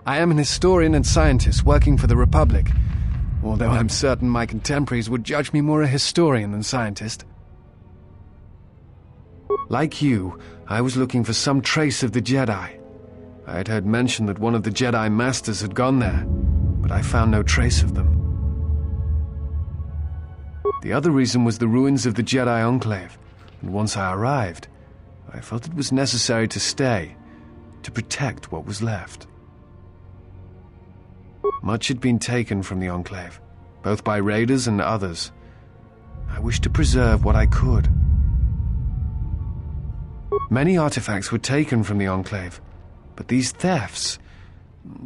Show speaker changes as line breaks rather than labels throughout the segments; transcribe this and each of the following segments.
I am an historian and scientist working for the Republic, although I'm certain my contemporaries would judge me more a historian than scientist. Like you, I was looking for some trace of the Jedi. I had heard mention that one of the Jedi Masters had gone there, but I found no trace of them. The other reason was the ruins of the Jedi Enclave, and once I arrived, I felt it was necessary to stay, to protect what was left. Much had been taken from the Enclave, both by raiders and others. I wished to preserve what I could. Many artifacts were taken from the Enclave, but these thefts,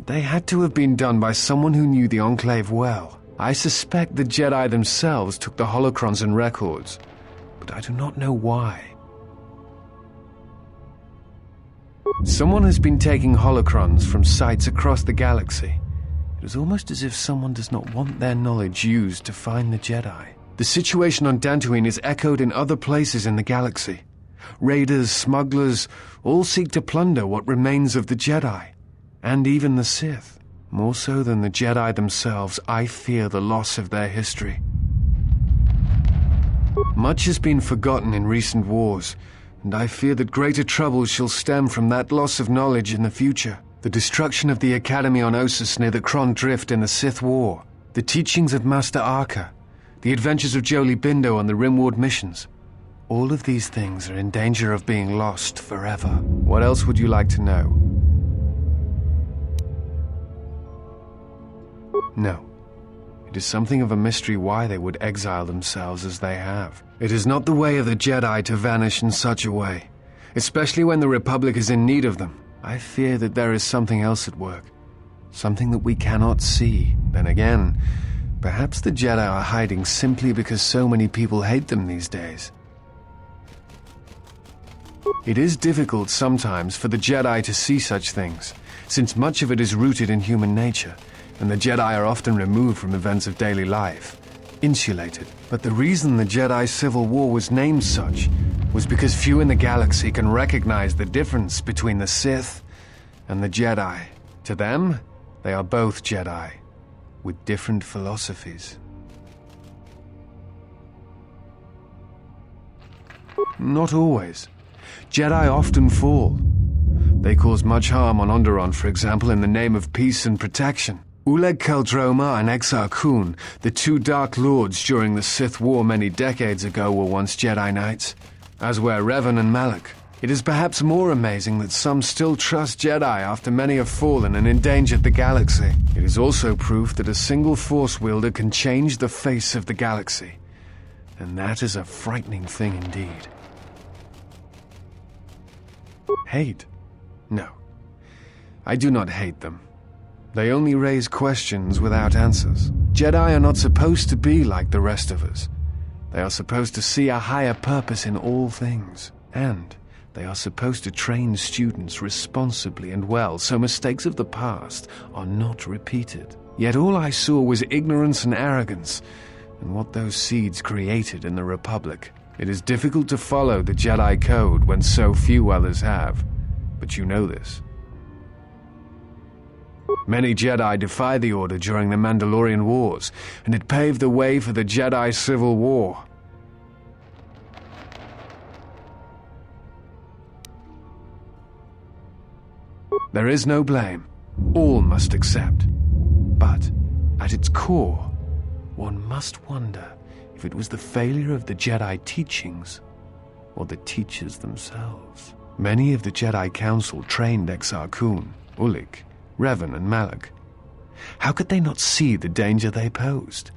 they had to have been done by someone who knew the Enclave well. I suspect the Jedi themselves took the holocrons and records, but I do not know why. Someone has been taking holocrons from sites across the galaxy. It is almost as if someone does not want their knowledge used to find the Jedi. The situation on Dantooine is echoed in other places in the galaxy. Raiders, smugglers, all seek to plunder what remains of the Jedi, and even the Sith. More so than the Jedi themselves, I fear the loss of their history. Much has been forgotten in recent wars, and I fear that greater troubles shall stem from that loss of knowledge in the future. The destruction of the Academy on Ossus near the Kron Drift in the Sith War, the teachings of Master Arca, the adventures of Jolie Bindo on the Rimward missions. All of these things are in danger of being lost forever. What else would you like to know? No. It is something of a mystery why they would exile themselves as they have. It is not the way of the Jedi to vanish in such a way, especially when the Republic is in need of them. I fear that there is something else at work, something that we cannot see. Then again, perhaps the Jedi are hiding simply because so many people hate them these days. It is difficult sometimes for the Jedi to see such things, since much of it is rooted in human nature, and the Jedi are often removed from events of daily life, insulated. But the reason the Jedi Civil War was named such was because few in the galaxy can recognize the difference between the Sith and the Jedi. To them, they are both Jedi, with different philosophies. Not always. Jedi often fall. They cause much harm on Onderon, for example, in the name of peace and protection. Uleg Keldroma and Exar Kun, the two Dark Lords during the Sith War many decades ago, were once Jedi Knights, as were Revan and Malak. It is perhaps more amazing that some still trust Jedi after many have fallen and endangered the galaxy. It is also proof that a single Force wielder can change the face of the galaxy, and that is a frightening thing indeed. Hate? No. I do not hate them. They only raise questions without answers. Jedi are not supposed to be like the rest of us. They are supposed to see a higher purpose in all things. And they are supposed to train students responsibly and well so mistakes of the past are not repeated. Yet all I saw was ignorance and arrogance, and what those seeds created in the Republic. It is difficult to follow the Jedi Code when so few others have, but you know this. Many Jedi defied the Order during the Mandalorian Wars, and it paved the way for the Jedi Civil War. There is no blame. All must accept. But, at its core, one must wonder if it was the failure of the Jedi teachings or the teachers themselves. Many of the Jedi Council trained Exar Kun, Ulik, Revan and Malak. How could they not see the danger they posed?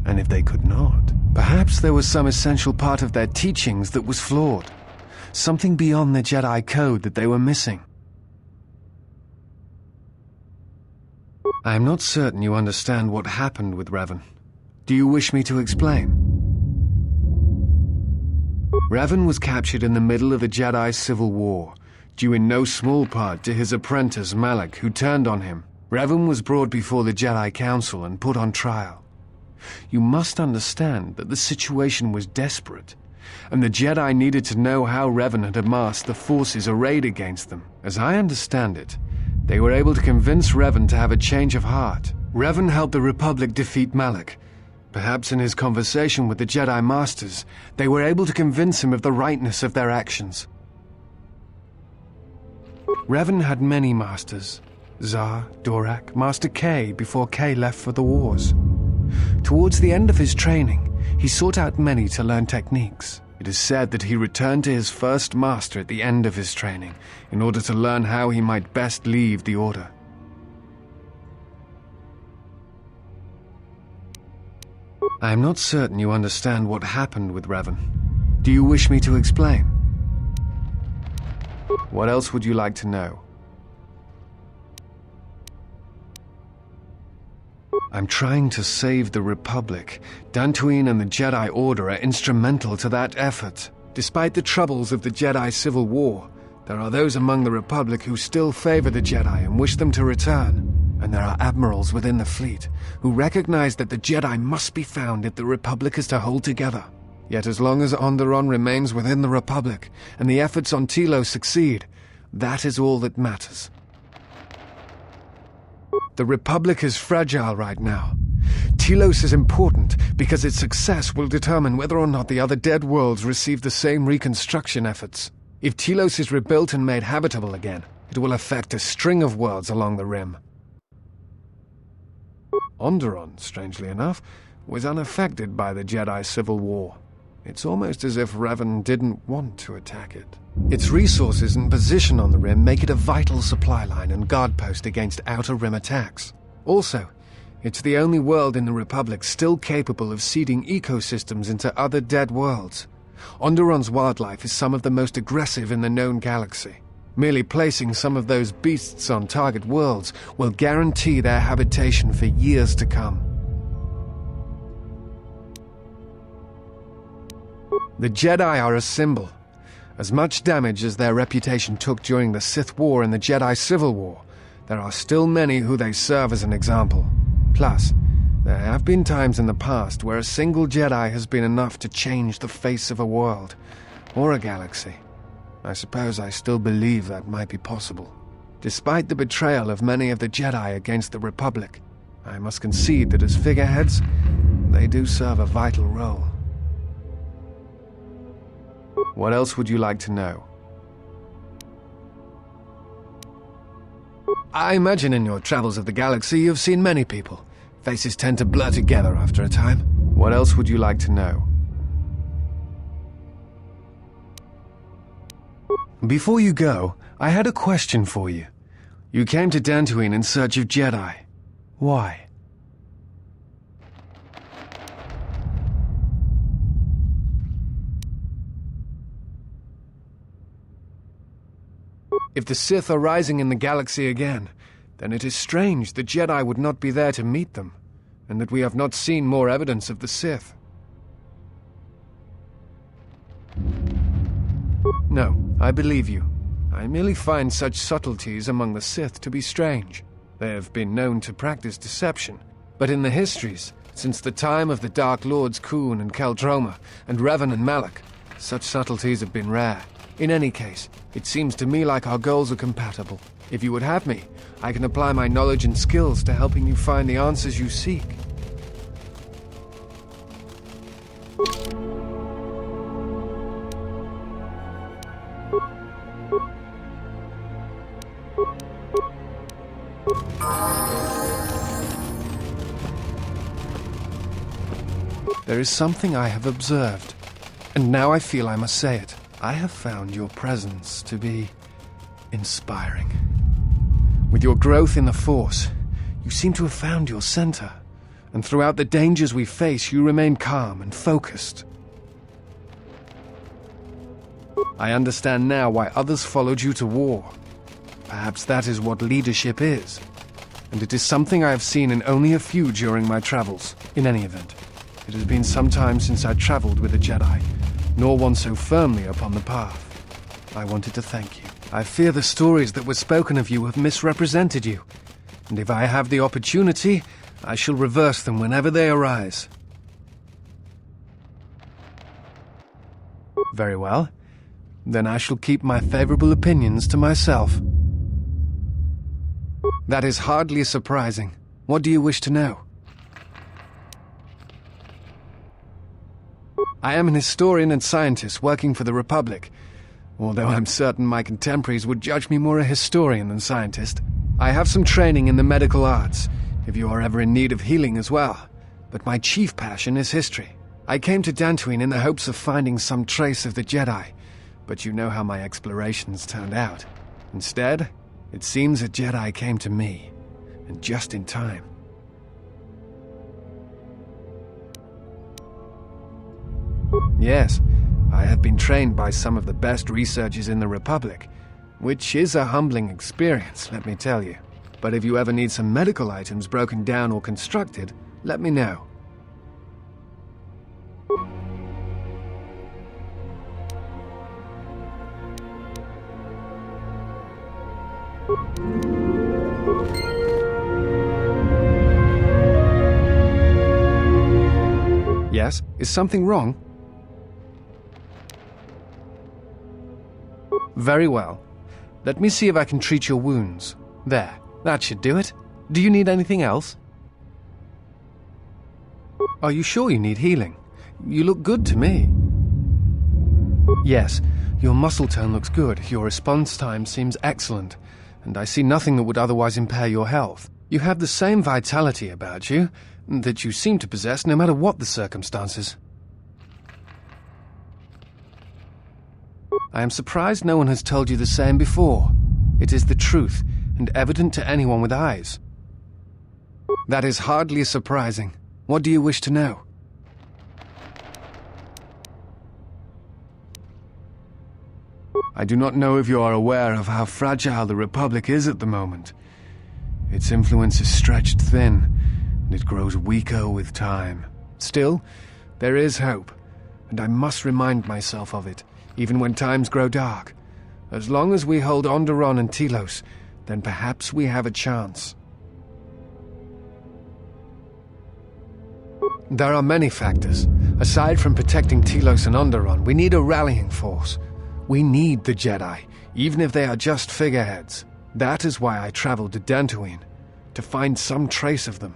And if they could not, perhaps there was some essential part of their teachings that was flawed, something beyond the Jedi Code that they were missing. I am not certain you understand what happened with Revan. Do you wish me to explain? Revan was captured in the middle of the Jedi Civil War, due in no small part to his apprentice Malak, who turned on him. Revan was brought before the Jedi Council and put on trial. You must understand that the situation was desperate, and the Jedi needed to know how Revan had amassed the forces arrayed against them. As I understand it, They were able to convince Revan to have a change of heart. Revan helped the Republic defeat Malak. Perhaps in his conversation with the Jedi Masters, they were able to convince him of the rightness of their actions. Revan had many masters. Zar, Dorak, Master K before K left for the wars. Towards the end of his training, he sought out many to learn techniques. It is said that he returned to his first master at the end of his training in order to learn how he might best leave the Order. I am not certain you understand what happened with Revan. Do you wish me to explain? What else would you like to know? I'm trying to save the Republic. Dantooine and the Jedi Order are instrumental to that effort. Despite the troubles of the Jedi Civil War, there are those among the Republic who still favor the Jedi and wish them to return. And there are admirals within the fleet who recognize that the Jedi must be found if the Republic is to hold together. Yet as long as Onderon remains within the Republic and the efforts on Telos succeed, that is all that matters. The Republic is fragile right now. Telos is important because its success will determine whether or not the other dead worlds receive the same reconstruction efforts. If Telos is rebuilt and made habitable again, it will affect a string of worlds along the rim. Onderon, strangely enough, was unaffected by the Jedi Civil War. It's almost as if Revan didn't want to attack it. Its resources and position on the rim make it a vital supply line and guard post against outer rim attacks. Also, it's the only world in the Republic still capable of seeding ecosystems into other dead worlds. Onderon's wildlife is some of the most aggressive in the known galaxy. Merely placing some of those beasts on target worlds will guarantee their habitation for years to come. The Jedi are a symbol. As much damage as their reputation took during the Sith War and the Jedi Civil War, there are still many who they serve as an example. Plus, there have been times in the past where a single Jedi has been enough to change the face of a world, or a galaxy. I suppose I still believe that might be possible. Despite the betrayal of many of the Jedi against the Republic, I must concede that as figureheads, they do serve a vital role. What else would you like to know? I imagine in your travels of the galaxy you've seen many people. Faces tend to blur together after a time. What else would you like to know? Before you go, I had a question for you. You came to Dantooine in search of Jedi. Why? If the Sith are rising in the galaxy again, then it is strange the Jedi would not be there to meet them, and that we have not seen more evidence of the Sith. No, I believe you. I merely find such subtleties among the Sith to be strange. They have been known to practice deception, but in the histories, since the time of the Dark Lords Khoon and Keldroma, and Revan and Malak, such subtleties have been rare. In any case, it seems to me like our goals are compatible. If you would have me, I can apply my knowledge and skills to helping you find the answers you seek. There is something I have observed, and now I feel I must say it. I have found your presence to be inspiring. With your growth in the Force, you seem to have found your center, and throughout the dangers we face, you remain calm and focused. I understand now why others followed you to war. Perhaps that is what leadership is, and it is something I have seen in only a few during my travels. In any event, it has been some time since I traveled with a Jedi, nor one so firmly upon the path. I wanted to thank you. I fear the stories that were spoken of you have misrepresented you, and if I have the opportunity, I shall reverse them whenever they arise. Very well. Then I shall keep my favorable opinions to myself. That is hardly surprising. What do you wish to know? I am an historian and scientist working for the Republic, although I'm certain my contemporaries would judge me more a historian than scientist. I have some training in the medical arts, if you are ever in need of healing as well, but my chief passion is history. I came to Dantooine in the hopes of finding some trace of the Jedi, but you know how my explorations turned out. Instead, it seems a Jedi came to me, and just in time. Yes, I have been trained by some of the best researchers in the Republic, which is a humbling experience, let me tell you. But if you ever need some medical items broken down or constructed, let me know. Yes? Is something wrong? Very well. Let me see if I can treat your wounds. There, that should do it. Do you need anything else? Are you sure you need healing? You look good to me. Yes, your muscle tone looks good, your response time seems excellent, and I see nothing that would otherwise impair your health. You have the same vitality about you that you seem to possess no matter what the circumstances. I am surprised no one has told you the same before. It is the truth, and evident to anyone with eyes. That is hardly surprising. What do you wish to know? I do not know if you are aware of how fragile the Republic is at the moment. Its influence is stretched thin, and it grows weaker with time. Still, there is hope, and I must remind myself of it, even when times grow dark. As long as we hold Onderon and Telos, then perhaps we have a chance. There are many factors. Aside from protecting Telos and Onderon, we need a rallying force. We need the Jedi, even if they are just figureheads. That is why I traveled to Dantooine, to find some trace of them.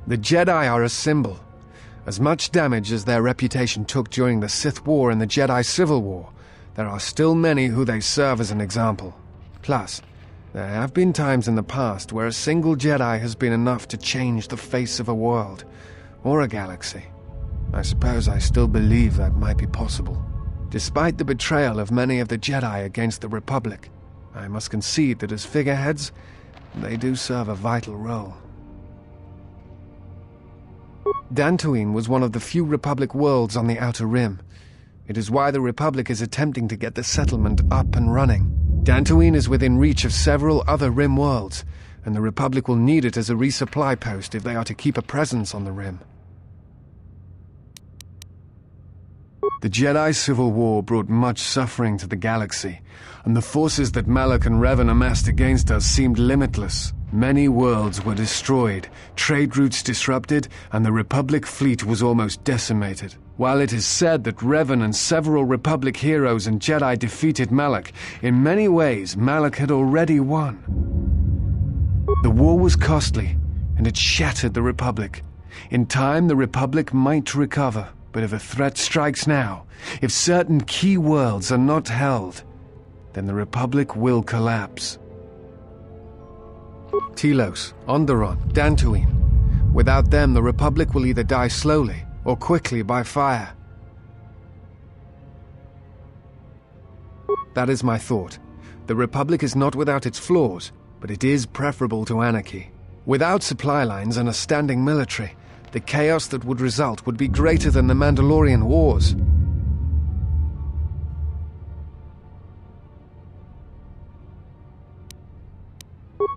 The Jedi are a symbol. As much damage as their reputation took during the Sith War and the Jedi Civil War, there are still many who they serve as an example. Plus, there have been times in the past where a single Jedi has been enough to change the face of a world, or a galaxy. I suppose I still believe that might be possible. Despite the betrayal of many of the Jedi against the Republic, I must concede that as figureheads, they do serve a vital role. Dantooine was one of the few Republic worlds on the Outer Rim. It is why the Republic is attempting to get the settlement up and running. Dantooine is within reach of several other Rim worlds, and the Republic will need it as a resupply post if they are to keep a presence on the Rim. The Jedi Civil War brought much suffering to the galaxy, and the forces that Malak and Revan amassed against us seemed limitless. Many worlds were destroyed, trade routes disrupted, and the Republic fleet was almost decimated. While it is said that Revan and several Republic heroes and Jedi defeated Malak, in many ways Malak had already won. The war was costly, and it shattered the Republic. In time, the Republic might recover, but if a threat strikes now, if certain key worlds are not held, then the Republic will collapse. Telos, Onderon, Dantooine. Without them, the Republic will either die slowly or quickly by fire. That is my thought. The Republic is not without its flaws, but it is preferable to anarchy. Without supply lines and a standing military, the chaos that would result would be greater than the Mandalorian Wars.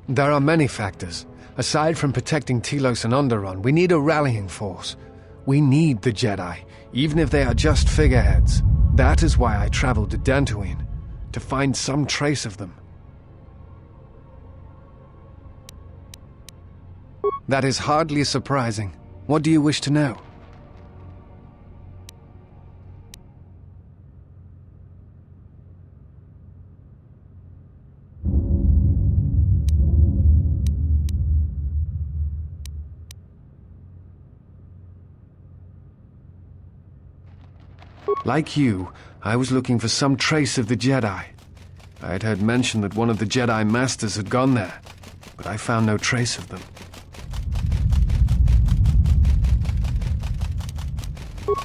There are many factors. Aside from protecting Telos and Onderon, we need a rallying force. We need the Jedi, even if they are just figureheads. That is why I traveled to Dantooine, to find some trace of them. That is hardly surprising. What do you wish to know? Like you, I was looking for some trace of the Jedi. I had heard mention that one of the Jedi Masters had gone there, but I found no trace of them.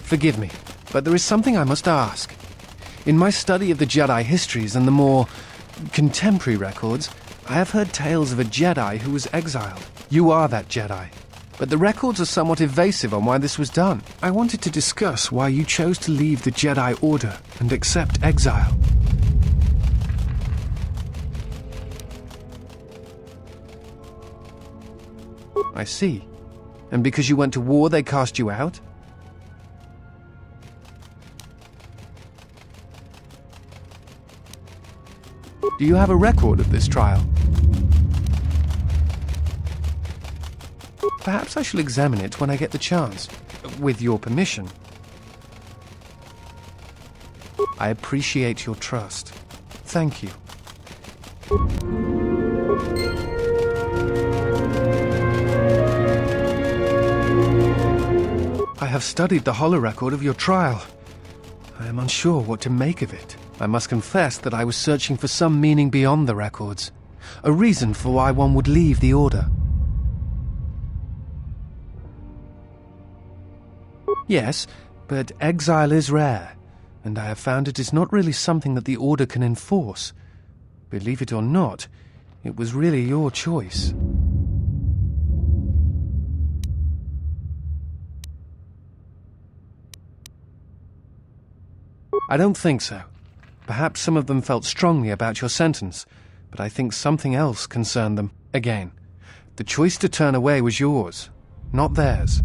Forgive me, but there is something I must ask. In my study of the Jedi histories and the more contemporary records, I have heard tales of a Jedi who was exiled. You are that Jedi. But the records are somewhat evasive on why this was done. I wanted to discuss why you chose to leave the Jedi Order and accept exile. I see. And because you went to war, they cast you out? Do you have a record of this trial? Perhaps I shall examine it when I get the chance, with your permission. I appreciate your trust. Thank you. I have studied the holorecord of your trial. I am unsure what to make of it. I must confess that I was searching for some meaning beyond the records, a reason for why one would leave the Order. Yes, but exile is rare, and I have found it is not really something that the Order can enforce. Believe it or not, it was really your choice. I don't think so. Perhaps some of them felt strongly about your sentence, but I think something else concerned them. Again, the choice to turn away was yours, not theirs.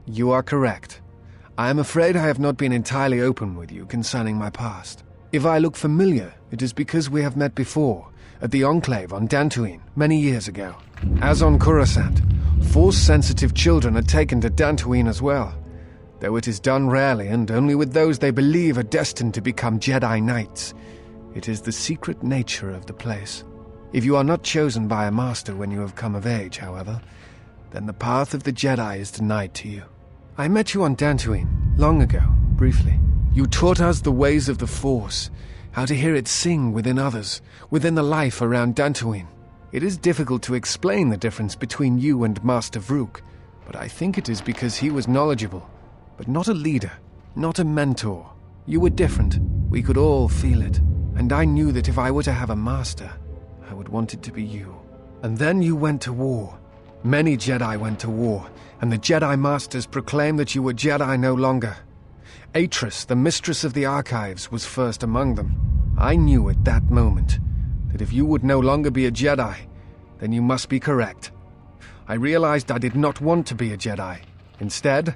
You are correct. I am afraid I have not been entirely open with you concerning my past. If I look familiar, it is because we have met before, at the Enclave on Dantooine, many years ago. As on Coruscant, Force-sensitive children are taken to Dantooine as well, though it is done rarely and only with those they believe are destined to become Jedi Knights. It is the secret nature of the place. If you are not chosen by a master when you have come of age, however, then the path of the Jedi is denied to you. I met you on Dantooine, long ago, briefly. You taught us the ways of the Force, how to hear it sing within others, within the life around Dantooine. It is difficult to explain the difference between you and Master Vrook, but I think it is because he was knowledgeable, but not a leader, not a mentor. You were different. We could all feel it. And I knew that if I were to have a master, I would want it to be you. And then you went to war. Many Jedi went to war, and the Jedi Masters proclaimed that you were Jedi no longer. Atris, the mistress of the archives, was first among them. I knew at that moment that if you would no longer be a Jedi, then you must be correct. I realized I did not want to be a Jedi. Instead,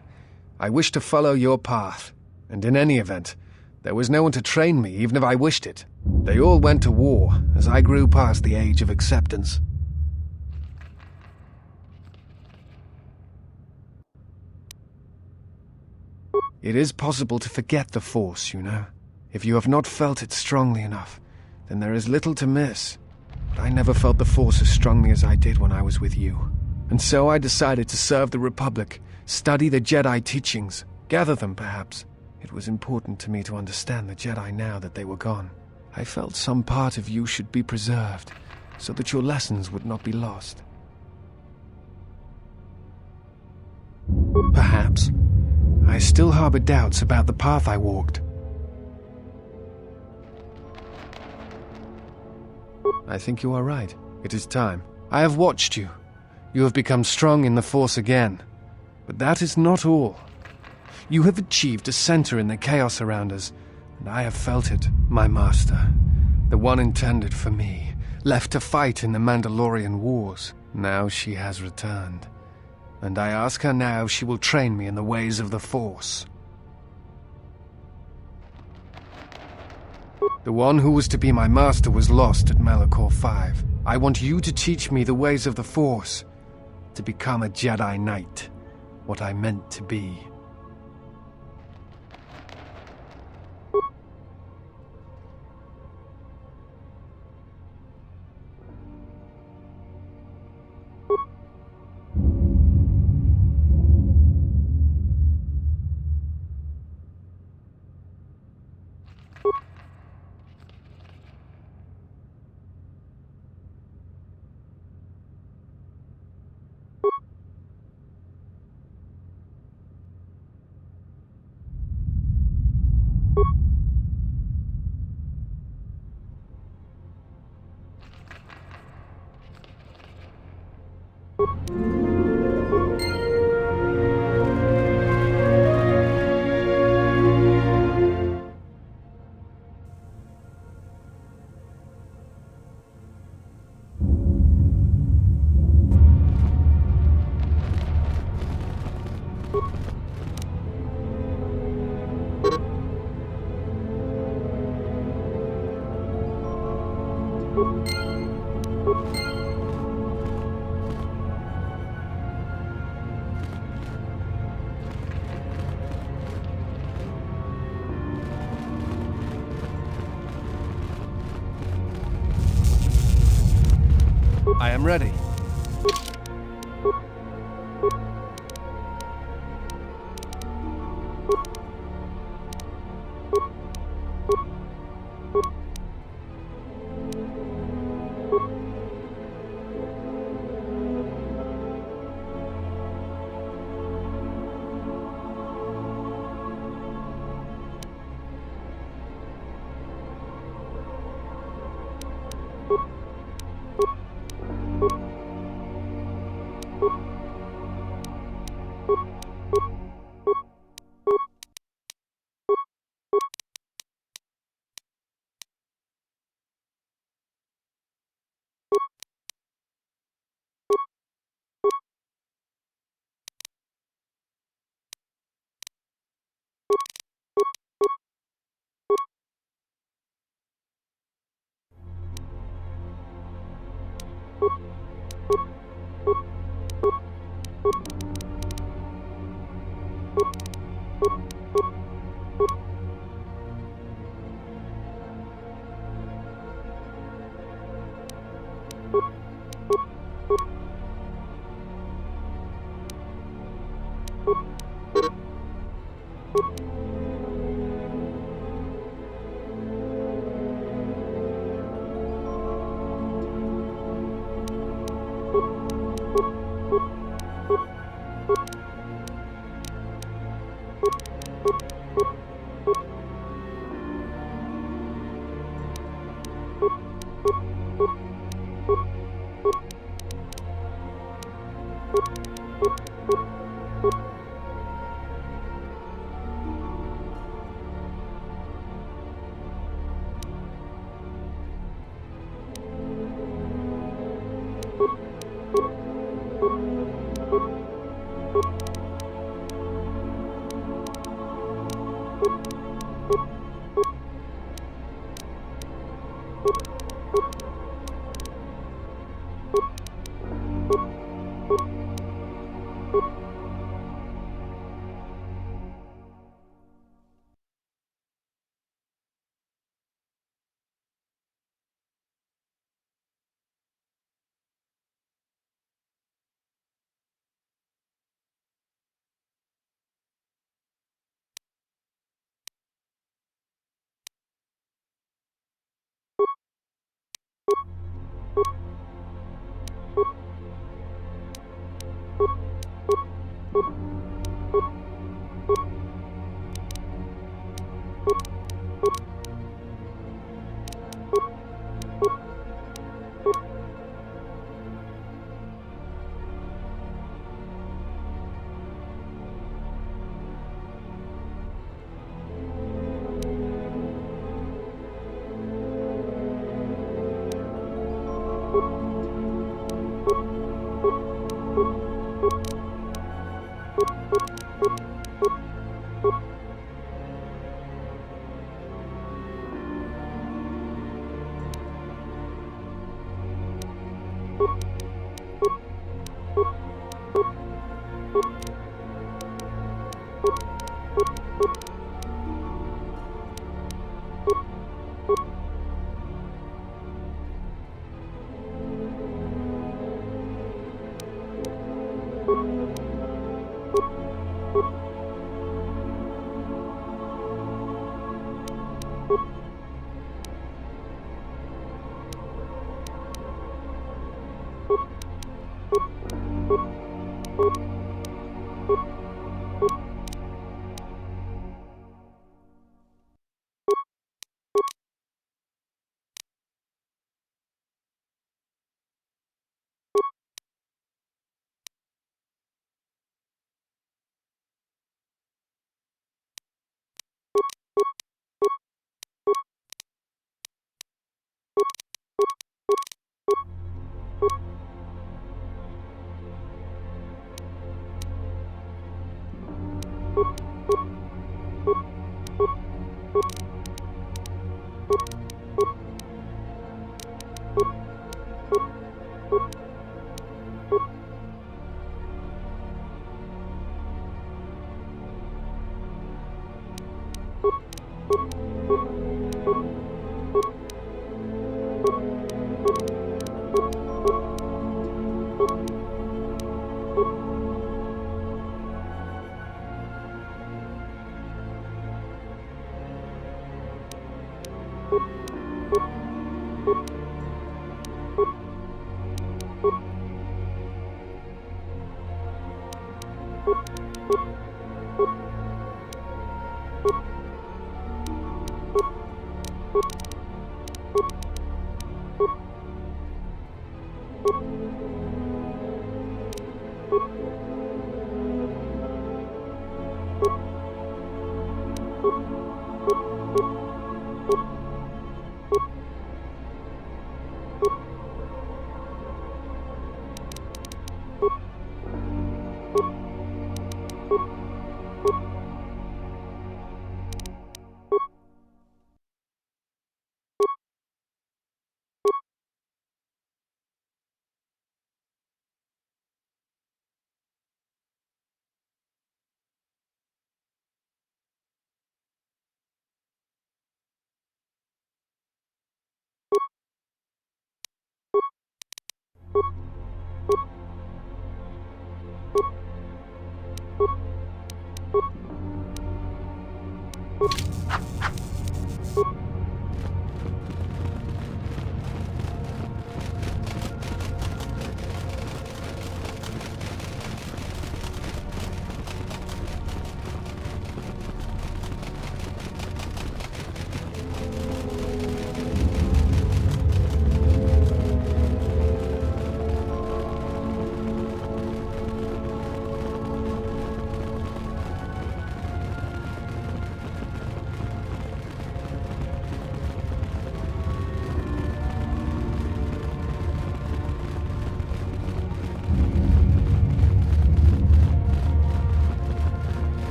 I wished to follow your path. And in any event, there was no one to train me, even if I wished it. They all went to war as I grew past the age of acceptance. It is possible to forget the Force, you know. If you have not felt it strongly enough, then there is little to miss. But I never felt the Force as strongly as I did when I was with you. And so I decided to serve the Republic, study the Jedi teachings, gather them perhaps. It was important to me to understand the Jedi now that they were gone. I felt some part of you should be preserved, so that your lessons would not be lost. Perhaps. I still harbor doubts about the path I walked. I think you are right. It is time. I have watched you. You have become strong in the Force again. But that is not all. You have achieved a center in the chaos around us, and I have felt it, my master. The one intended for me, left to fight in the Mandalorian wars. Now she has returned. And I ask her now if she will train me in the ways of the Force. The one who was to be my master was lost at Malachor 5. I want you to teach me the ways of the Force, to become a Jedi Knight, what I meant to be. I am ready.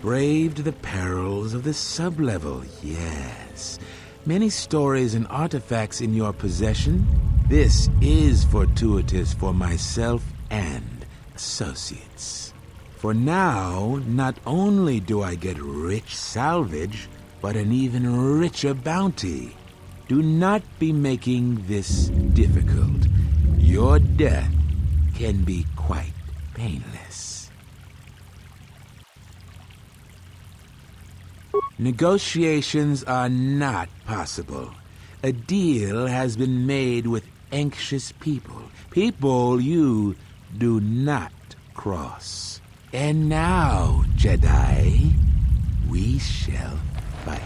Braved the perils of the sublevel, yes. Many stories and artifacts in your possession. This is fortuitous for myself and associates. For now, not only do I get rich salvage, but an even richer bounty. Do not be making this difficult. Your death can be quite painless. Negotiations are not possible. A deal has been made with anxious people. People you do not cross. And now, Jedi, we shall fight.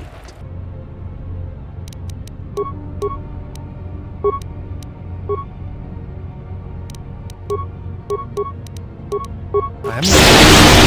I am